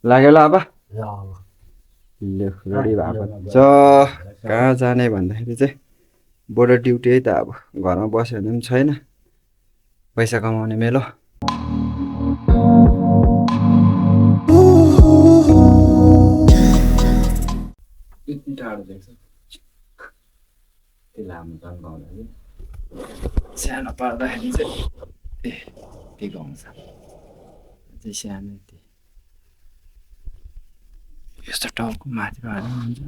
लाग्यो ल अब रेडी भएको छ। कहाँ जाने भन्दाखेरि चाहिँ बोर्डर ड्युटी है त। अब घरमा बस्यो भने पनि छैन, पैसा कमाउने मेलो। टाढो देख्छ त्यो लामो जङ्गल सानो पार्दाखेरि चाहिँ ठिक आउँछ चाहिँ सानो यस्तो टाउको माथि हाल्नु हुन्छ।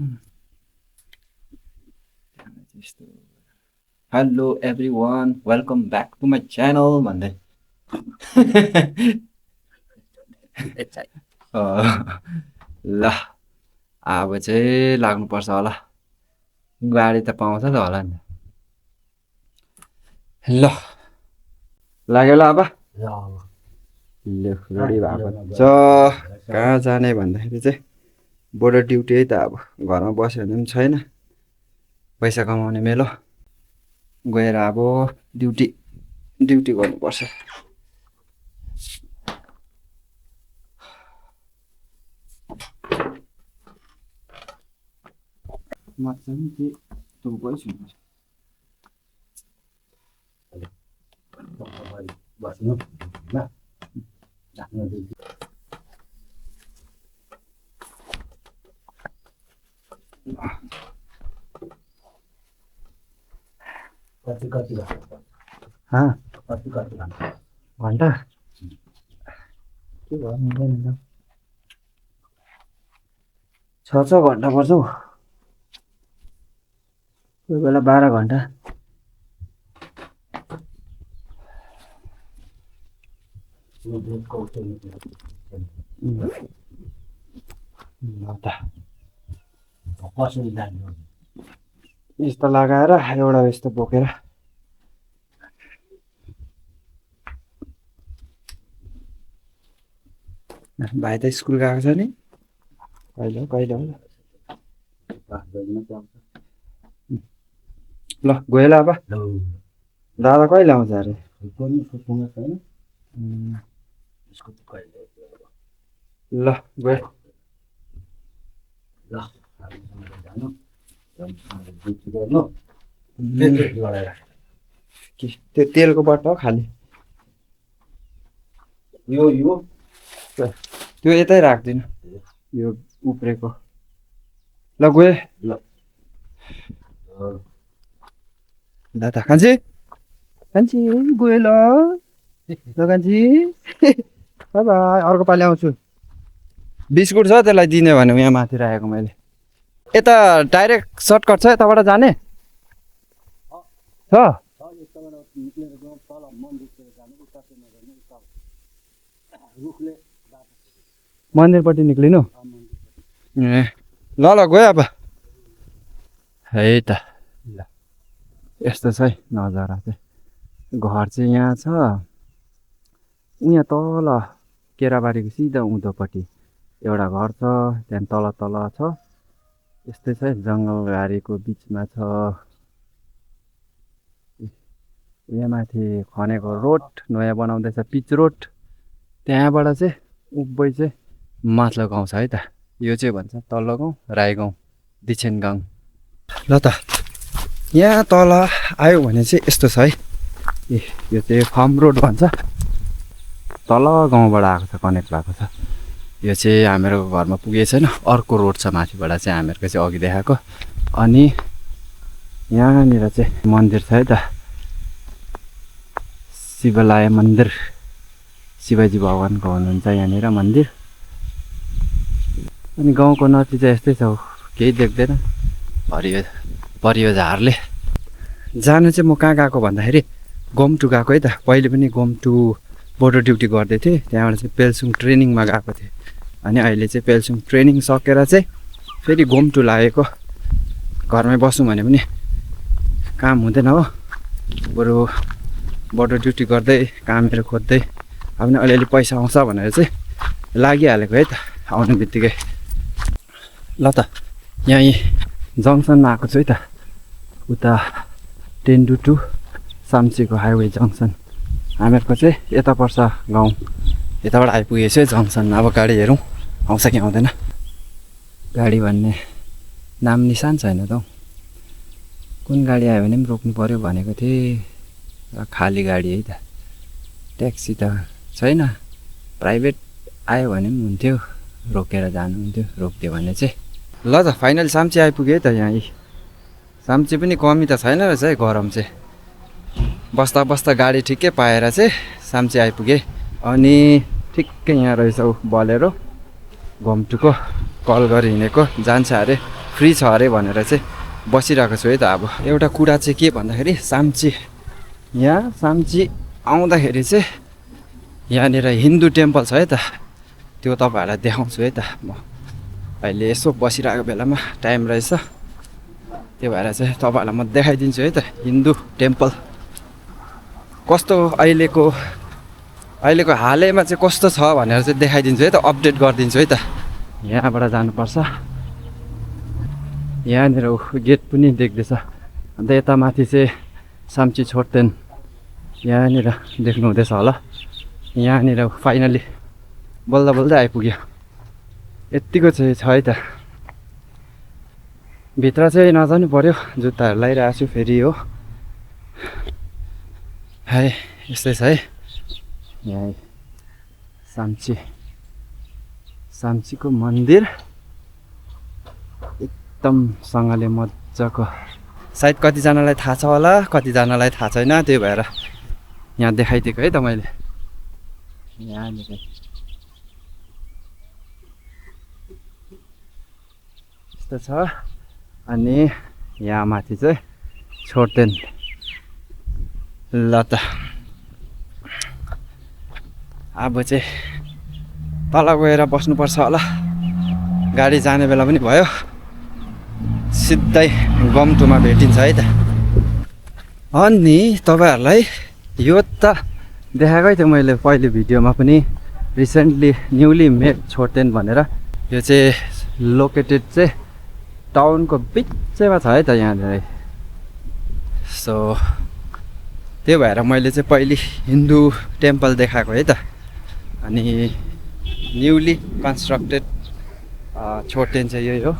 Hello everyone, welcome back to my channel भन्दै ल अब चाहिँ लाग्नुपर्छ होला, गाडी त पाउँछ त होला नि। ल लाग्यो ल अब रेडी भएको छ। कहाँ जाने भन्दाखेरि चाहिँ बोर्डर ड्युटी है त। अब घरमा बस्यो भने पनि छैन, पैसा कमाउने मेलो। गएर अब ड्युटी गर्नुपर्छ। मजाले के तँ गइस् बस्नु ल कति कति घन्टा के भयो मिल्दैन। 6 घन्टा पर्छ हौ, कोही बेला 12 घन्टा। कसरी जाने यस्तो लगाएर एउटा यस्तो बोकेर भाइ त स्कुल गएको छ नि। कहिले हो ल गयो ल अब। दादा कहिले आउँछ अरे? ल गयो त्यो तेलको बट्टा हो खाली, यो त्यो यतै राख्दिनँ, यो उब्रेको। ल गयो ल दादा कान्छी गयो ल कान्छी बाई बाई। अर्को पालि आउँछु। बिस्कुट छ त्यसलाई दिने भने यहाँ माथि राखेको मैले। यता डाइरेक्ट सर्टकट छ यताबाट जाने छ? मन्दिरपट्टि निक्लिनु ए ल गयो अब है त। ल यस्तो छ है नजारा चाहिँ। घर चाहिँ यहाँ छ, यहाँ तल केराबारीको सिधा उँधोपट्टि एउटा घर छ, त्यहाँदेखि तल छ। यस्तै छ है, जङ्गलबारीको बिचमा छ। यहाँ माथि खनेको रोड नयाँ बनाउँदैछ, पिच रोड। त्यहाँबाट चाहिँ उभै चाहिँ माथिल्लो गाउँ छ है त। यो चाहिँ भन्छ तल्लो गाउँ, राई गाउँ, दिछेन गाउँ। ल त यहाँ तल आयो भने चाहिँ यस्तो छ है। ए यो चाहिँ फार्म रोड भन्छ, तल गाउँबाट आएको छ, कनेक्ट भएको छ। यो चाहिँ हामीहरूको घरमा पुगेको छैन, अर्को रोड छ माथिबाट चाहिँ हामीहरूको चाहिँ अघि देखाएको। अनि यहाँनिर चाहिँ मन्दिर छ है त, शिवलाय मन्दिर, शिवजी भगवान्को हुनुहुन्छ यहाँनिर मन्दिर। अनि गाउँको नतिजा यस्तै छ, केही देख्दैन परियो झारले। जानु चाहिँ म कहाँ गएको भन्दाखेरि गोमटु गएको है त। पहिले पनि गोमटु बोर्डर ड्युटी गर्दै थिएँ, त्यहाँबाट चाहिँ पेल्सुङ ट्रेनिङमा गएको थिएँ। अनि अहिले चाहिँ पेल्सुङ ट्रेनिङ सकेर चाहिँ फेरि गोमटु लागेको। घरमै बस्नु भने पनि काम हुँदैन हो, बरु बोर्डर ड्युटी गर्दै कामहरू खोज्दै अब नि अलिअलि पैसा आउँछ भनेर चाहिँ लागिहालेको है त आउने बित्तिकै। ल त यहीँ जङ्सनमा आएको छु है त, उता टेन्डु टु साम्चीको हाइवे जङ्सन। हामीहरूको चाहिँ यता पर्छ गाउँ, यताबाट आइपुगेको छु है जङ्सन। अब गाडी हेरौँ आउँछ कि आउँदैन। गाडी भन्ने नाम निशान छैन त हौ। कुन गाडी आयो भने पनि रोक्नु पऱ्यो भनेको थिएँ, र खाली गाडी है त, ट्याक्सी त छैन। प्राइभेट आयो भने पनि हुन्थ्यो, रोकेर जानुहुन्थ्यो रोकिदियो भने चाहिँ। ल त फाइनल साम्ची आइपुग्यो है त। यहाँ साम्ची पनि कमी त छैन रहेछ है, गरम चाहिँ। बस्दा बस्दा गाडी ठिक्कै पाएर चाहिँ साम्ची आइपुगेँ। अनि ठिक्कै यहाँ रहेछ ऊ बोलेरो, घुम्टुको कल गरी हिँडेको, जान्छ अरे, फ्री छ अरे भनेर चाहिँ बसिरहेको छु है त। अब एउटा कुरा चाहिँ के भन्दाखेरि साम्ची, यहाँ साम्ची आउँदाखेरि चाहिँ यहाँनिर हिन्दू टेम्पल छ है त, त्यो तपाईँहरूलाई देखाउँछु है त। म अहिले यसो बसिरहेको बेलामा टाइम रहेछ, त्यो भएर चाहिँ तपाईँहरूलाई म देखाइदिन्छु है त हिन्दू टेम्पल कस्तो अहिलेको हालैमा चाहिँ कस्तो छ भनेर चाहिँ देखाइदिन्छु है त, अपडेट गरिदिन्छु है त। यहाँबाट जानुपर्छ, यहाँनिर गेट पनि देख्दैछ। अन्त यता माथि चाहिँ साम्ची छोड्तेन यहाँनिर देख्नु हुँदैछ होला। यहाँनिर फाइनली बल्ल बल्दै आइपुग्यो, यत्तिको चाहिँ छ है त। भित्र चाहिँ नजानु पर्यो, जुत्ताहरू लगाइरहेको छु फेरि हो। है यस्तै छ है यहाँ साम्चीको मन्दिर एकदमसँगले मजाको। सायद कतिजनालाई थाहा छ होला, कतिजनालाई थाहा छैन, त्यही भएर यहाँ देखाइदिएको है त मैले। यहाँनिर यस्तो छ। अनि यहाँ माथि चाहिँ छोड्तेन। ल त अब चाहिँ तल गएर बस्नुपर्छ होला, गाडी जाने बेला पनि भयो। सिधै गम्टुमा भेटिन्छ है त। अनि तपाईँहरूलाई यो त देखाएकै थियो मैले पहिले भिडियोमा पनि, रिसेन्टली न्युली मेड छोड्तेन भनेर। यो चाहिँ लोकेटेड चाहिँ टाउनको बिचमा छ है त यहाँनिर। सो त्यही भएर मैले चाहिँ पहिले हिन्दू टेम्पल देखाएको है त। अनि न्युली कन्स्ट्रक्टेड छोड्तेन चाहिँ यही हो।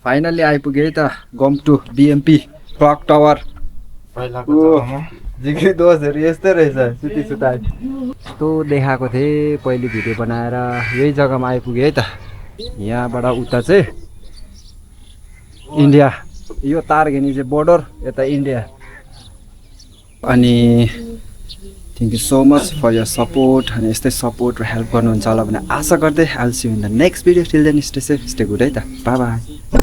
फाइनली आइपुग्यो है त गम्टु बिएमपी क्लक टावर। जिग्री दोषहरू यस्तै रहेछ, सुती सुताइ यस्तो देखाएको थिएँ पहिले भिडियो बनाएर। यही जग्गामा आइपुग्यो है त। यहाँबाट उता चाहिँ इन्डिया, यो तारघेनी चाहिँ बोर्डर, यता इन्डिया। अनि thank you so much for your support. अनि यस्तै सपोर्ट र हेल्प गर्नुहुन्छ होला भने आशा गर्दै I will see you in the next video. Till then stay safe, stay good है त। Bye by.